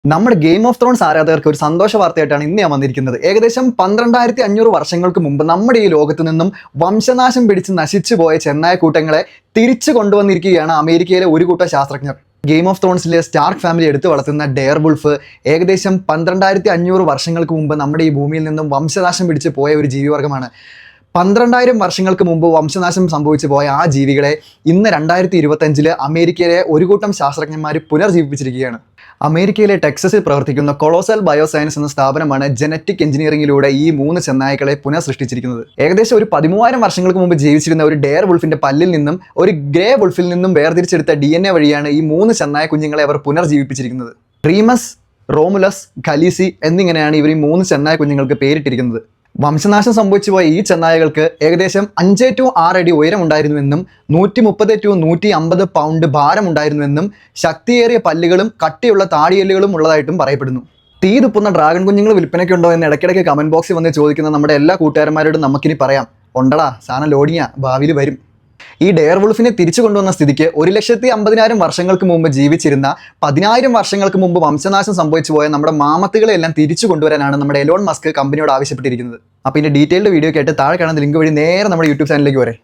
നമ്മുടെ game of Thrones ആരാധകർക്ക് ഒരു സന്തോഷ വാർത്തയായിട്ടാണ് ഇന്ന് ഞാൻ വന്നിരിക്കുന്നത്. ഏകദേശം 12,500 വർഷങ്ങൾക്ക് മുമ്പ് നമ്മുടെ ഈ ലോകത്ത് നിന്നും വംശനാശം പിടിച്ച് നശിച്ചു പോയ ചെന്നായ കൂട്ടങ്ങളെ തിരിച്ചു കൊണ്ടുവന്നിരിക്കുകയാണ് അമേരിക്കയിലെ ഒരു കൂട്ടം ശാസ്ത്രജ്ഞർ. ഗെയിം ഓഫ് ത്രോൺസിലെ സ്റ്റാർക്ക് ഫാമിലി എടുത്തു വളർത്തുന്ന ഡെയർ വുൾഫ് ഏകദേശം 12,500 വർഷങ്ങൾക്ക് മുമ്പ് നമ്മുടെ ഈ ഭൂമിയിൽ നിന്നും വംശനാശം പിടിച്ച് പോയ ഒരു ജീവിവർഗമാണ്. 12,000 വർഷങ്ങൾക്ക് മുമ്പ് വംശനാശം സംഭവിച്ചു പോയ ആ ജീവികളെ ഇന്ന് 2025 അമേരിക്കയിലെ ഒരു കൂട്ടം ശാസ്ത്രജ്ഞന്മാർ പുനർജീവിപ്പിച്ചിരിക്കുകയാണ്. അമേരിക്കയിലെ ടെക്സസിൽ പ്രവർത്തിക്കുന്ന കൊളോസൽ ബയോസയൻസ് എന്ന സ്ഥാപനമാണ് ജനറ്റിക് എഞ്ചിനീയറിംഗിലൂടെ ഈ 3 ചെന്നായ്ക്കളെ പുനഃസൃഷ്ടിച്ചിരിക്കുന്നത്. ഏകദേശം ഒരു 13,000 വർഷങ്ങൾക്ക് മുമ്പ് ജീവിച്ചിരുന്ന ഒരു ഡെയർ വുൾഫിന്റെ പല്ലിൽ നിന്നും ഒരു ഗ്രേ വുൾഫിൽ നിന്നും വേർതിരിച്ചെടുത്ത DNA വഴിയാണ് ഈ 3 ചെന്നായ കുഞ്ഞുങ്ങളെ അവർ പുനർജീവിപ്പിച്ചിരിക്കുന്നത്. റീമസ്, റോമുലസ്, ഖലീസി എന്നിങ്ങനെയാണ് ഇവർ ഈ 3 ചെന്നായ കുഞ്ഞുങ്ങൾക്ക് പേരിട്ടിരിക്കുന്നത്. വംശനാശം സംഭവിച്ചു പോയ ഈ ചെന്നായകൾക്ക് ഏകദേശം 5 to 6 അടി ഉയരമുണ്ടായിരുന്നുവെന്നും 130 to 150 പൗണ്ട് ഭാരമുണ്ടായിരുന്നുവെന്നും ശക്തിയേറിയ പല്ലുകളും കട്ടിയുള്ള താടിയെല്ലുകളും ഉള്ളതായിട്ടും പറയപ്പെടുന്നു. തീ തുപ്പുന്ന ഡ്രാഗൺ കുഞ്ഞുങ്ങൾ വിൽപ്പനയ്ക്കുണ്ടോ എന്ന് ഇടയ്ക്കിടയ്ക്ക് കമന്റ് ബോക്സിൽ വന്ന് ചോദിക്കുന്ന നമ്മുടെ എല്ലാ കൂട്ടുകാരന്മാരോടും നമുക്കിനി പറയാം, ഉണ്ടടാ, സാധനം ലോഡിങ്ങാ, ഭാവിയിൽ വരും. ഈ ഡെയർ വുൾഫിനെ തിരിച്ചു കൊണ്ടുവന്ന സ്ഥിതിക്ക് 1,50,000 വർഷങ്ങൾക്ക് മുമ്പ് ജീവിച്ചിരുന്ന 10,000 വർഷങ്ങൾക്ക് മുമ്പ് വംശനാശം സംഭവിച്ചു പോയ നമ്മുടെ മാമത്തുകളെ എല്ലാം തിരിച്ചു കൊണ്ടുവരാനാണ് നമ്മുടെ എലോൺ മസ്ക് കമ്പനിയോട് ആവശ്യപ്പെട്ടിരിക്കുന്നത്. അപ്പോൾ ഇതിന്റെ ഡീറ്റെയിൽഡ് വീഡിയോ കേട്ട് താഴെ കാണുന്ന ലിങ്ക് വഴി നേരെ നമ്മുടെ യൂട്യൂബ് ചാനലിലേക്ക് വരെ.